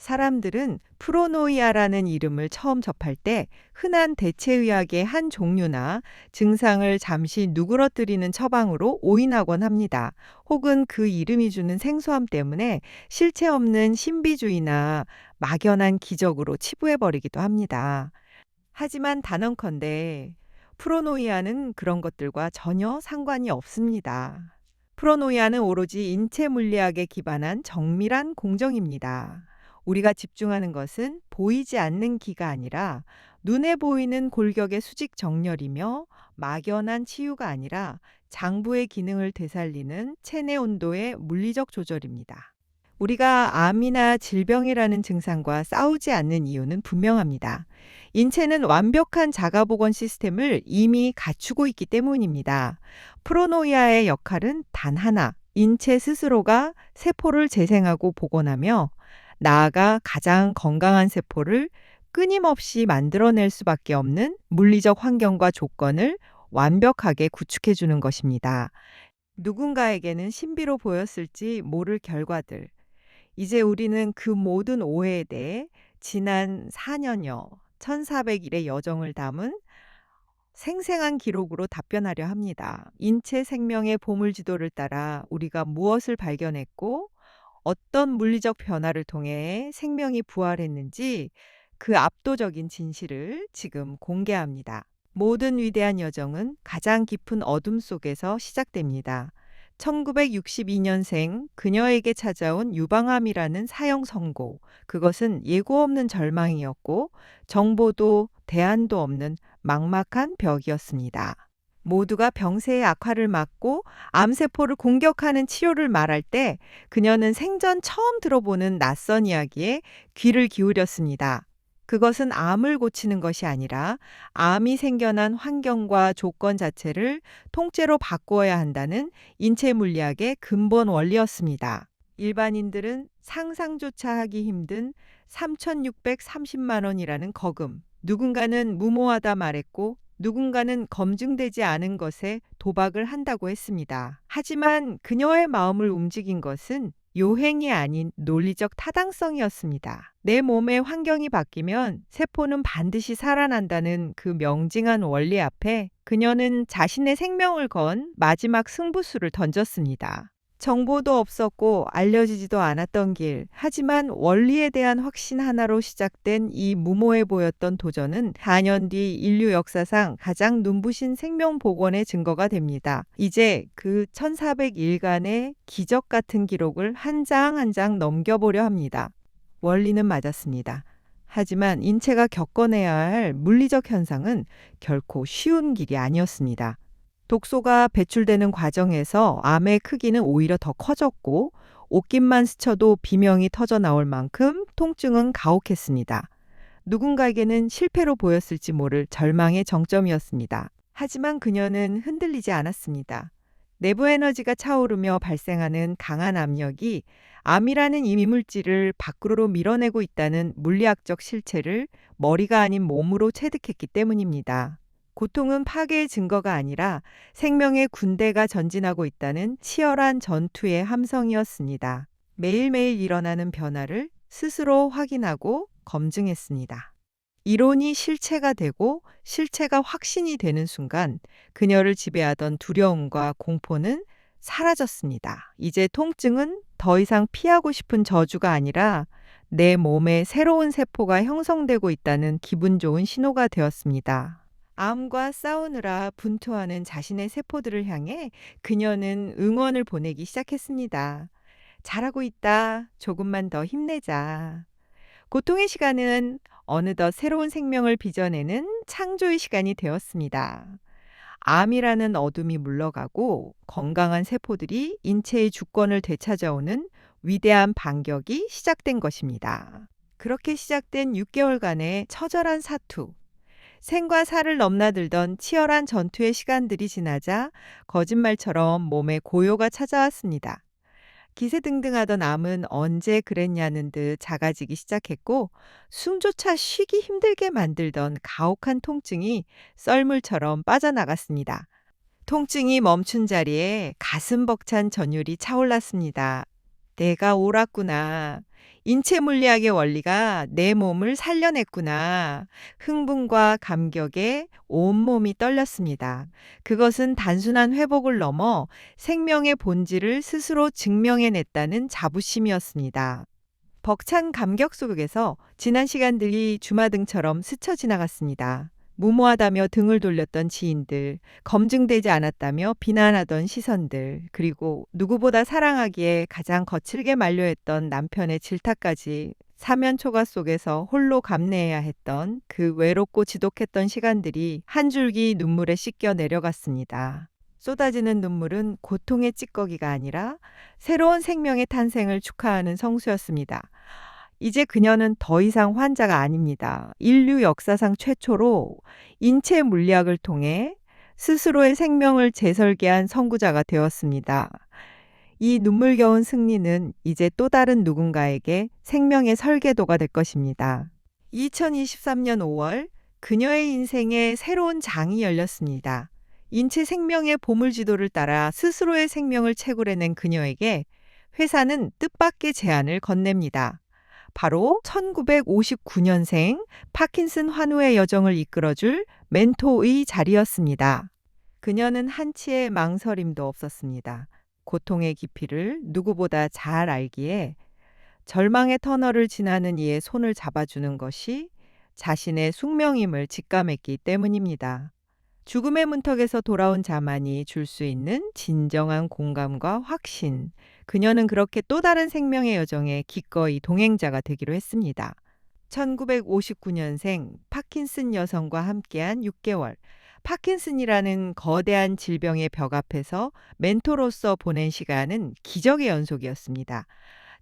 사람들은 프로노이아라는 이름을 처음 접할 때 흔한 대체의학의 한 종류나 증상을 잠시 누그러뜨리는 처방으로 오인하곤 합니다. 혹은 그 이름이 주는 생소함 때문에 실체 없는 신비주의나 막연한 기적으로 치부해버리기도 합니다. 하지만 단언컨대 프로노이아는 그런 것들과 전혀 상관이 없습니다. 프로노이아는 오로지 인체 물리학에 기반한 정밀한 공정입니다. 우리가 집중하는 것은 보이지 않는 기가 아니라 눈에 보이는 골격의 수직 정렬이며 막연한 치유가 아니라 장부의 기능을 되살리는 체내 온도의 물리적 조절입니다. 우리가 암이나 질병이라는 증상과 싸우지 않는 이유는 분명합니다. 인체는 완벽한 자가복원 시스템을 이미 갖추고 있기 때문입니다. 프로노이아의 역할은 단 하나, 인체 스스로가 세포를 재생하고 복원하며 나아가 가장 건강한 세포를 끊임없이 만들어낼 수밖에 없는 물리적 환경과 조건을 완벽하게 구축해 주는 것입니다. 누군가에게는 신비로 보였을지 모를 결과들. 이제 우리는 그 모든 오해에 대해 지난 4년여 1400일의 여정을 담은 생생한 기록으로 답변하려 합니다. 인체 생명의 보물지도를 따라 우리가 무엇을 발견했고 어떤 물리적 변화를 통해 생명이 부활했는지 그 압도적인 진실을 지금 공개합니다. 모든 위대한 여정은 가장 깊은 어둠 속에서 시작됩니다. 1962년생 그녀에게 찾아온 유방암이라는 사형 선고. 그것은 예고 없는 절망이었고 정보도 대안도 없는 막막한 벽이었습니다. 모두가 병세의 악화를 막고 암세포를 공격하는 치료를 말할 때 그녀는 생전 처음 들어보는 낯선 이야기에 귀를 기울였습니다. 그것은 암을 고치는 것이 아니라 암이 생겨난 환경과 조건 자체를 통째로 바꾸어야 한다는 인체 물리학의 근본 원리였습니다. 일반인들은 상상조차 하기 힘든 3,630만 원이라는 거금. 누군가는 무모하다 말했고 누군가는 검증되지 않은 것에 도박을 한다고 했습니다. 하지만 그녀의 마음을 움직인 것은 요행이 아닌 논리적 타당성이었습니다. 내 몸의 환경이 바뀌면 세포는 반드시 살아난다는 그 명징한 원리 앞에 그녀는 자신의 생명을 건 마지막 승부수를 던졌습니다. 정보도 없었고 알려지지도 않았던 길. 하지만 원리에 대한 확신 하나로 시작된 이 무모해 보였던 도전은 4년 뒤 인류 역사상 가장 눈부신 생명 복원의 증거가 됩니다. 이제 그 1400일간의 기적 같은 기록을 한 장 한 장 넘겨보려 합니다. 원리는 맞았습니다. 하지만 인체가 겪어내야 할 물리적 현상은 결코 쉬운 길이 아니었습니다. 독소가 배출되는 과정에서 암의 크기는 오히려 더 커졌고 옷깃만 스쳐도 비명이 터져 나올 만큼 통증은 가혹했습니다. 누군가에게는 실패로 보였을지 모를 절망의 정점이었습니다. 하지만 그녀는 흔들리지 않았습니다. 내부 에너지가 차오르며 발생하는 강한 압력이 암이라는 이물질을 밖으로 밀어내고 있다는 물리학적 실체를 머리가 아닌 몸으로 체득했기 때문입니다. 고통은 파괴의 증거가 아니라 생명의 군대가 전진하고 있다는 치열한 전투의 함성이었습니다. 매일매일 일어나는 변화를 스스로 확인하고 검증했습니다. 이론이 실체가 되고 실체가 확신이 되는 순간 그녀를 지배하던 두려움과 공포는 사라졌습니다. 이제 통증은 더 이상 피하고 싶은 저주가 아니라 내 몸에 새로운 세포가 형성되고 있다는 기분 좋은 신호가 되었습니다. 암과 싸우느라 분투하는 자신의 세포들을 향해 그녀는 응원을 보내기 시작했습니다. 잘하고 있다. 조금만 더 힘내자. 고통의 시간은 어느덧 새로운 생명을 빚어내는 창조의 시간이 되었습니다. 암이라는 어둠이 물러가고 건강한 세포들이 인체의 주권을 되찾아오는 위대한 반격이 시작된 것입니다. 그렇게 시작된 6개월간의 처절한 사투. 생과 사를 넘나들던 치열한 전투의 시간들이 지나자 거짓말처럼 몸에 고요가 찾아왔습니다. 기세등등하던 암은 언제 그랬냐는 듯 작아지기 시작했고 숨조차 쉬기 힘들게 만들던 가혹한 통증이 썰물처럼 빠져나갔습니다. 통증이 멈춘 자리에 가슴 벅찬 전율이 차올랐습니다. 내가 옳았구나. 인체 물리학의 원리가 내 몸을 살려냈구나. 흥분과 감격에 온몸이 떨렸습니다. 그것은 단순한 회복을 넘어 생명의 본질을 스스로 증명해냈다는 자부심이었습니다. 벅찬 감격 속에서 지난 시간들이 주마등처럼 스쳐 지나갔습니다. 무모하다며 등을 돌렸던 지인들, 검증되지 않았다며 비난하던 시선들, 그리고 누구보다 사랑하기에 가장 거칠게 만류했던 남편의 질타까지 사면초가 속에서 홀로 감내해야 했던 그 외롭고 지독했던 시간들이 한 줄기 눈물에 씻겨 내려갔습니다. 쏟아지는 눈물은 고통의 찌꺼기가 아니라 새로운 생명의 탄생을 축하하는 성수였습니다. 이제 그녀는 더 이상 환자가 아닙니다. 인류 역사상 최초로 인체 물리학을 통해 스스로의 생명을 재설계한 선구자가 되었습니다. 이 눈물겨운 승리는 이제 또 다른 누군가에게 생명의 설계도가 될 것입니다. 2023년 5월 그녀의 인생에 새로운 장이 열렸습니다. 인체 생명의 보물지도를 따라 스스로의 생명을 채굴해낸 그녀에게 회사는 뜻밖의 제안을 건넵니다. 바로 1959년생 파킨슨 환우의 여정을 이끌어줄 멘토의 자리였습니다. 그녀는 한치의 망설임도 없었습니다. 고통의 깊이를 누구보다 잘 알기에 절망의 터널을 지나는 이의 손을 잡아주는 것이 자신의 숙명임을 직감했기 때문입니다. 죽음의 문턱에서 돌아온 자만이 줄 수 있는 진정한 공감과 확신. 그녀는 그렇게 또 다른 생명의 여정에 기꺼이 동행자가 되기로 했습니다. 1959년생 파킨슨 여성과 함께한 6개월. 파킨슨이라는 거대한 질병의 벽 앞에서 멘토로서 보낸 시간은 기적의 연속이었습니다.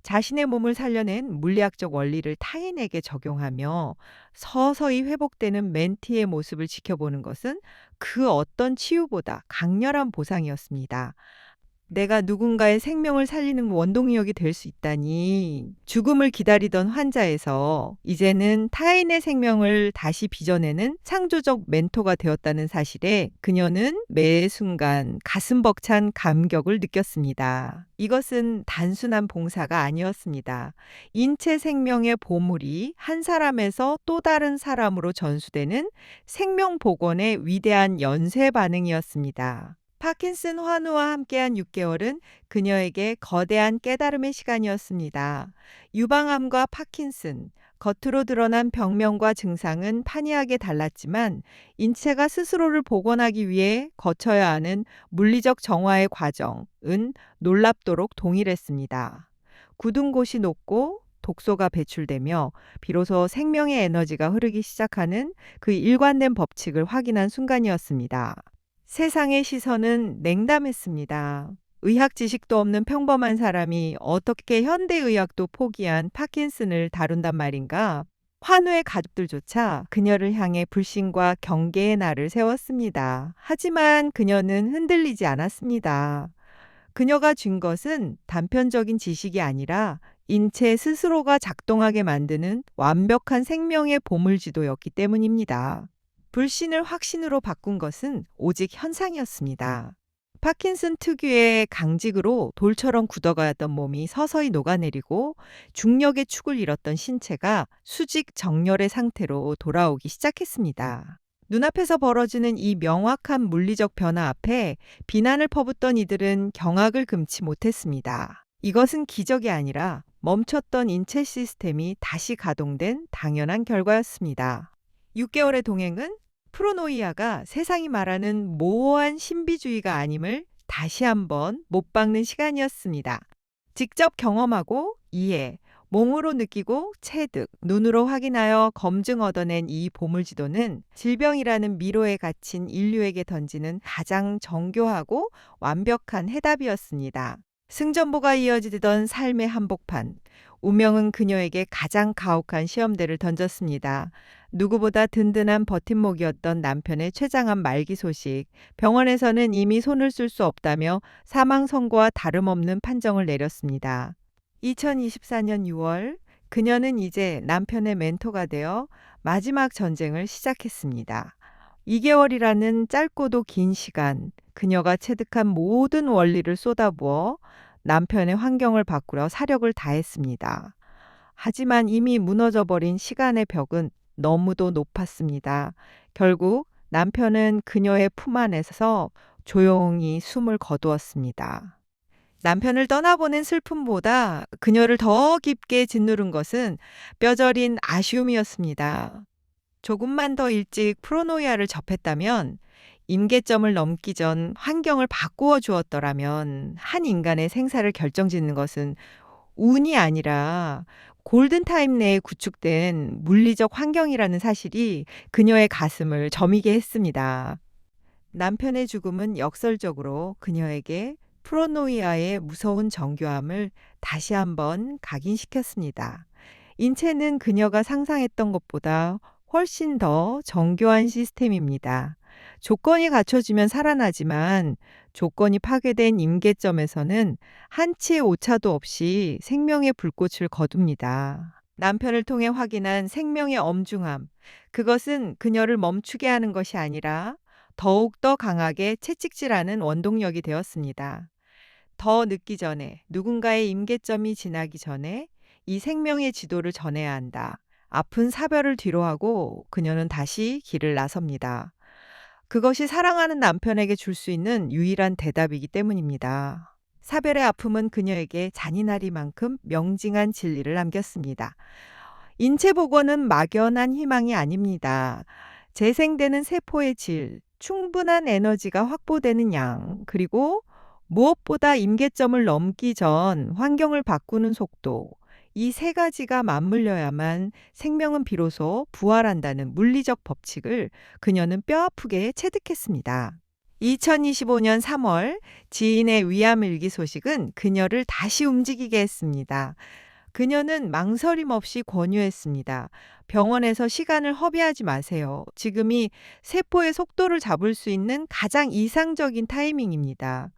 자신의 몸을 살려낸 물리학적 원리를 타인에게 적용하며 서서히 회복되는 멘티의 모습을 지켜보는 것은 그 어떤 치유보다 강렬한 보상이었습니다. 내가 누군가의 생명을 살리는 원동력이 될 수 있다니. 죽음을 기다리던 환자에서 이제는 타인의 생명을 다시 빚어내는 창조적 멘토가 되었다는 사실에 그녀는 매 순간 가슴 벅찬 감격을 느꼈습니다. 이것은 단순한 봉사가 아니었습니다. 인체 생명의 보물이 한 사람에서 또 다른 사람으로 전수되는 생명 복원의 위대한 연쇄 반응이었습니다. 파킨슨 환우와 함께한 6개월은 그녀에게 거대한 깨달음의 시간이었습니다. 유방암과 파킨슨, 겉으로 드러난 병명과 증상은 판이하게 달랐지만 인체가 스스로를 복원하기 위해 거쳐야 하는 물리적 정화의 과정은 놀랍도록 동일했습니다. 굳은 곳이 녹고 독소가 배출되며 비로소 생명의 에너지가 흐르기 시작하는 그 일관된 법칙을 확인한 순간이었습니다. 세상의 시선은 냉담했습니다. 의학 지식도 없는 평범한 사람이 어떻게 현대의학도 포기한 파킨슨을 다룬단 말인가? 환우의 가족들조차 그녀를 향해 불신과 경계의 날을 세웠습니다. 하지만 그녀는 흔들리지 않았습니다. 그녀가 준 것은 단편적인 지식이 아니라 인체 스스로가 작동하게 만드는 완벽한 생명의 보물지도였기 때문입니다. 불신을 확신으로 바꾼 것은 오직 현상이었습니다. 파킨슨 특유의 강직으로 돌처럼 굳어가던 몸이 서서히 녹아내리고 중력의 축을 잃었던 신체가 수직 정렬의 상태로 돌아오기 시작했습니다. 눈앞에서 벌어지는 이 명확한 물리적 변화 앞에 비난을 퍼붓던 이들은 경악을 금치 못했습니다. 이것은 기적이 아니라 멈췄던 인체 시스템이 다시 가동된 당연한 결과였습니다. 6개월의 동행은 프로노이아가 세상이 말하는 모호한 신비주의가 아님을 다시 한번 못 박는 시간이었습니다. 직접 경험하고 이해, 몸으로 느끼고 체득, 눈으로 확인하여 검증 얻어낸 이 보물지도는 질병이라는 미로에 갇힌 인류에게 던지는 가장 정교하고 완벽한 해답이었습니다. 승전보가 이어지던 삶의 한복판. 운명은 그녀에게 가장 가혹한 시험대를 던졌습니다. 누구보다 든든한 버팀목이었던 남편의 췌장암 말기 소식. 병원에서는 이미 손을 쓸 수 없다며 사망 선고와 다름없는 판정을 내렸습니다. 2024년 6월 그녀는 이제 남편의 멘토가 되어 마지막 전쟁을 시작했습니다. 2개월이라는 짧고도 긴 시간, 그녀가 체득한 모든 원리를 쏟아부어 남편의 환경을 바꾸려 사력을 다했습니다. 하지만 이미 무너져버린 시간의 벽은 너무도 높았습니다. 결국 남편은 그녀의 품 안에서 조용히 숨을 거두었습니다. 남편을 떠나보낸 슬픔보다 그녀를 더 깊게 짓누른 것은 뼈저린 아쉬움이었습니다. 조금만 더 일찍 프로노이아를 접했다면, 임계점을 넘기 전 환경을 바꾸어 주었더라면 한 인간의 생사를 결정짓는 것은 운이 아니라 골든타임 내에 구축된 물리적 환경이라는 사실이 그녀의 가슴을 저미게 했습니다. 남편의 죽음은 역설적으로 그녀에게 프로노이아의 무서운 정교함을 다시 한번 각인시켰습니다. 인체는 그녀가 상상했던 것보다 훨씬 더 정교한 시스템입니다. 조건이 갖춰지면 살아나지만, 조건이 파괴된 임계점에서는 한치의 오차도 없이 생명의 불꽃을 거둡니다. 남편을 통해 확인한 생명의 엄중함, 그것은 그녀를 멈추게 하는 것이 아니라 더욱더 강하게 채찍질하는 원동력이 되었습니다. 더 늦기 전에, 누군가의 임계점이 지나기 전에 이 생명의 지도를 전해야 한다. 아픈 사별을 뒤로하고 그녀는 다시 길을 나섭니다. 그것이 사랑하는 남편에게 줄 수 있는 유일한 대답이기 때문입니다. 사별의 아픔은 그녀에게 잔인하리만큼 명징한 진리를 남겼습니다. 인체 복원은 막연한 희망이 아닙니다. 재생되는 세포의 질, 충분한 에너지가 확보되는 양, 그리고 무엇보다 임계점을 넘기 전 환경을 바꾸는 속도, 이 세 가지가 맞물려야만 생명은 비로소 부활한다는 물리적 법칙을 그녀는 뼈아프게 체득했습니다. 2025년 3월, 지인의 위암 일기 소식은 그녀를 다시 움직이게 했습니다. 그녀는 망설임 없이 권유했습니다. 병원에서 시간을 허비하지 마세요. 지금이 세포의 속도를 잡을 수 있는 가장 이상적인 타이밍입니다.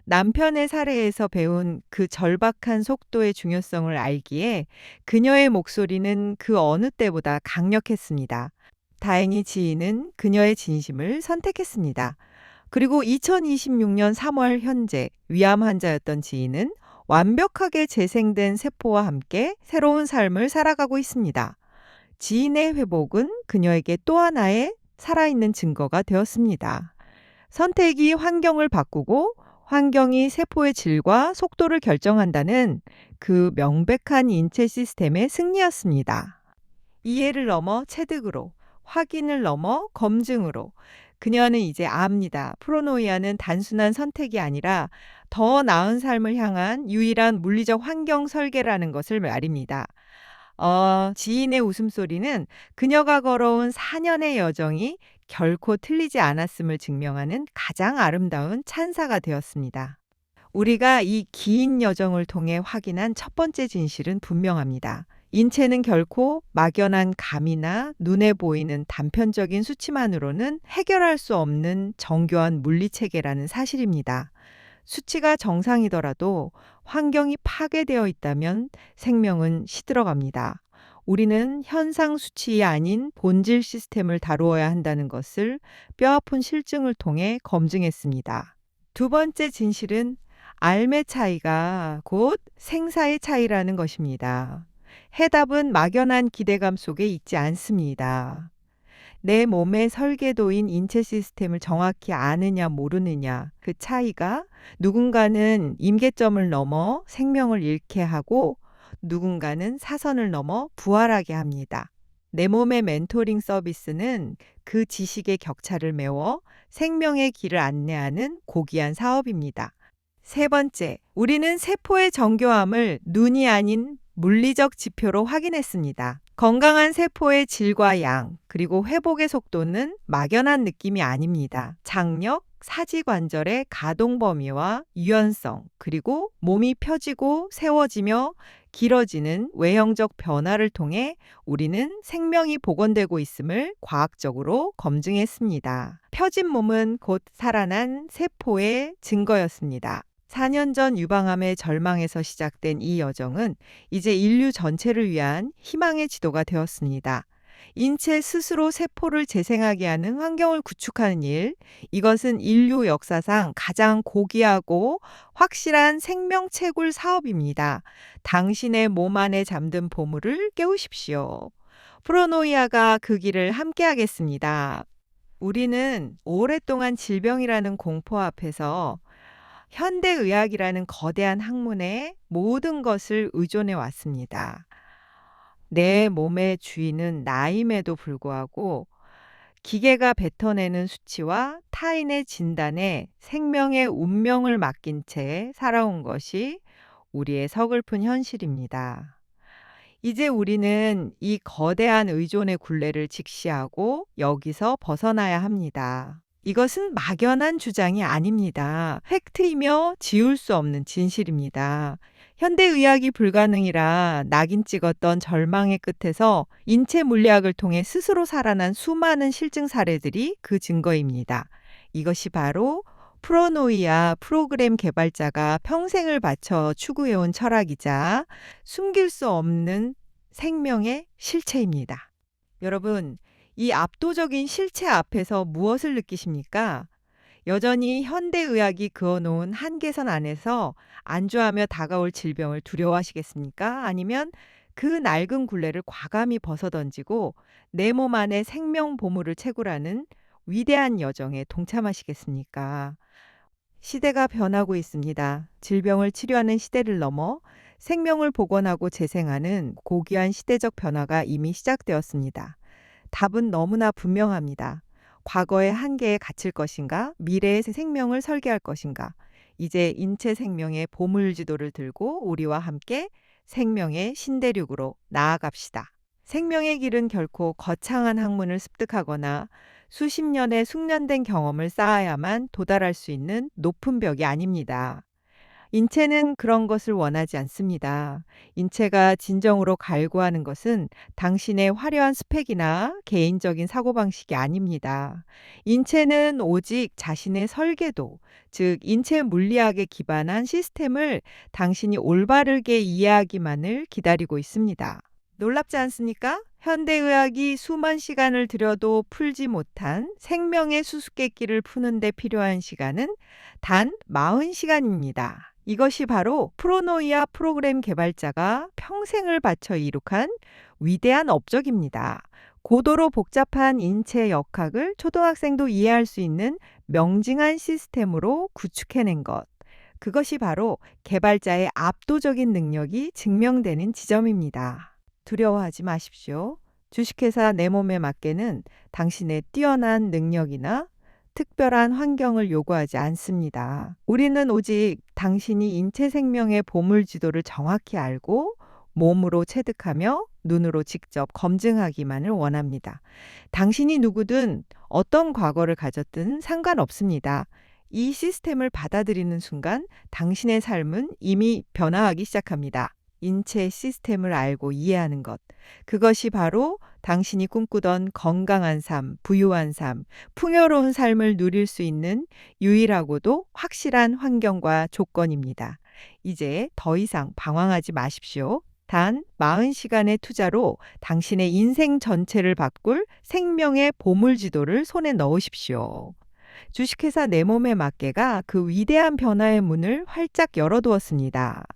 남편의 사례에서 배운 그 절박한 속도의 중요성을 알기에 그녀의 목소리는 그 어느 때보다 강력했습니다. 다행히 지인은 그녀의 진심을 선택했습니다. 그리고 2026년 3월 현재, 위암 환자였던 지인은 완벽하게 재생된 세포와 함께 새로운 삶을 살아가고 있습니다. 지인의 회복은 그녀에게 또 하나의 살아있는 증거가 되었습니다. 선택이 환경을 바꾸고 환경이 세포의 질과 속도를 결정한다는 그 명백한 인체 시스템의 승리였습니다. 이해를 넘어 체득으로, 확인을 넘어 검증으로, 그녀는 이제 압니다. 프로노이아는 단순한 선택이 아니라 더 나은 삶을 향한 유일한 물리적 환경 설계라는 것을 말입니다. 지인의 웃음소리는 그녀가 걸어온 4년의 여정이 결코 틀리지 않았음을 증명하는 가장 아름다운 찬사가 되었습니다. 우리가 이 긴 여정을 통해 확인한 첫 번째 진실은 분명합니다. 인체는 결코 막연한 감이나 눈에 보이는 단편적인 수치만으로는 해결할 수 없는 정교한 물리체계라는 사실입니다. 수치가 정상이더라도 환경이 파괴되어 있다면 생명은 시들어갑니다. 우리는 현상 수치이 아닌 본질 시스템을 다루어야 한다는 것을 뼈아픈 실증을 통해 검증했습니다. 두 번째 진실은 삶의 차이가 곧 생사의 차이라는 것입니다. 해답은 막연한 기대감 속에 있지 않습니다. 내 몸의 설계도인 인체 시스템을 정확히 아느냐 모르느냐, 그 차이가 누군가는 임계점을 넘어 생명을 잃게 하고 누군가는 사선을 넘어 부활하게 합니다. 내 몸의 멘토링 서비스는 그 지식의 격차를 메워 생명의 길을 안내하는 고귀한 사업입니다. 세 번째, 우리는 세포의 정교함을 눈이 아닌 물리적 지표로 확인했습니다. 건강한 세포의 질과 양, 그리고 회복의 속도는 막연한 느낌이 아닙니다. 장력, 사지관절의 가동 범위와 유연성, 그리고 몸이 펴지고 세워지며 길어지는 외형적 변화를 통해 우리는 생명이 복원되고 있음을 과학적으로 검증했습니다. 펴진 몸은 곧 살아난 세포의 증거였습니다. 4년 전 유방암의 절망에서 시작된 이 여정은 이제 인류 전체를 위한 희망의 지도가 되었습니다. 인체 스스로 세포를 재생하게 하는 환경을 구축하는 일, 이것은 인류 역사상 가장 고귀하고 확실한 생명 채굴 사업입니다. 당신의 몸 안에 잠든 보물을 깨우십시오. 프로노이아가 그 길을 함께하겠습니다. 우리는 오랫동안 질병이라는 공포 앞에서 현대의학이라는 거대한 학문에 모든 것을 의존해 왔습니다. 내 몸의 주인은 나임에도 불구하고 기계가 뱉어내는 수치와 타인의 진단에 생명의 운명을 맡긴 채 살아온 것이 우리의 서글픈 현실입니다. 이제 우리는 이 거대한 의존의 굴레를 직시하고 여기서 벗어나야 합니다. 이것은 막연한 주장이 아닙니다. 팩트이며 지울 수 없는 진실입니다. 현대의학이 불가능이라 낙인 찍었던 절망의 끝에서 인체 물리학을 통해 스스로 살아난 수많은 실증 사례들이 그 증거입니다. 이것이 바로 프로노이아 프로그램 개발자가 평생을 바쳐 추구해온 철학이자 숨길 수 없는 생명의 실체입니다. 여러분, 이 압도적인 실체 앞에서 무엇을 느끼십니까? 여전히 현대의학이 그어놓은 한계선 안에서 안주하며 다가올 질병을 두려워하시겠습니까? 아니면 그 낡은 굴레를 과감히 벗어던지고 내 몸 안에 생명 보물을 채굴하는 위대한 여정에 동참하시겠습니까? 시대가 변하고 있습니다. 질병을 치료하는 시대를 넘어 생명을 복원하고 재생하는 고귀한 시대적 변화가 이미 시작되었습니다. 답은 너무나 분명합니다. 과거의 한계에 갇힐 것인가? 미래의 생명을 설계할 것인가? 이제 인체 생명의 보물지도를 들고 우리와 함께 생명의 신대륙으로 나아갑시다. 생명의 길은 결코 거창한 학문을 습득하거나 수십 년의 숙련된 경험을 쌓아야만 도달할 수 있는 높은 벽이 아닙니다. 인체는 그런 것을 원하지 않습니다. 인체가 진정으로 갈구하는 것은 당신의 화려한 스펙이나 개인적인 사고방식이 아닙니다. 인체는 오직 자신의 설계도, 즉 인체 물리학에 기반한 시스템을 당신이 올바르게 이해하기만을 기다리고 있습니다. 놀랍지 않습니까? 현대의학이 수만 시간을 들여도 풀지 못한 생명의 수수께끼를 푸는 데 필요한 시간은 단 40시간입니다. 이것이 바로 프로노이아 프로그램 개발자가 평생을 바쳐 이룩한 위대한 업적입니다. 고도로 복잡한 인체 역학을 초등학생도 이해할 수 있는 명징한 시스템으로 구축해낸 것. 그것이 바로 개발자의 압도적인 능력이 증명되는 지점입니다. 두려워하지 마십시오. 주식회사 내 몸에 맞게는 당신의 뛰어난 능력이나 특별한 환경을 요구하지 않습니다. 우리는 오직 당신이 인체 생명의 보물 지도를 정확히 알고 몸으로 체득하며 눈으로 직접 검증하기만을 원합니다. 당신이 누구든 어떤 과거를 가졌든 상관없습니다. 이 시스템을 받아들이는 순간 당신의 삶은 이미 변화하기 시작합니다. 인체 시스템을 알고 이해하는 것. 그것이 바로 당신이 꿈꾸던 건강한 삶, 부유한 삶, 풍요로운 삶을 누릴 수 있는 유일하고도 확실한 환경과 조건입니다. 이제 더 이상 방황하지 마십시오. 단 40시간의 투자로 당신의 인생 전체를 바꿀 생명의 보물지도를 손에 넣으십시오. 주식회사 내 몸에 맞게가 그 위대한 변화의 문을 활짝 열어두었습니다.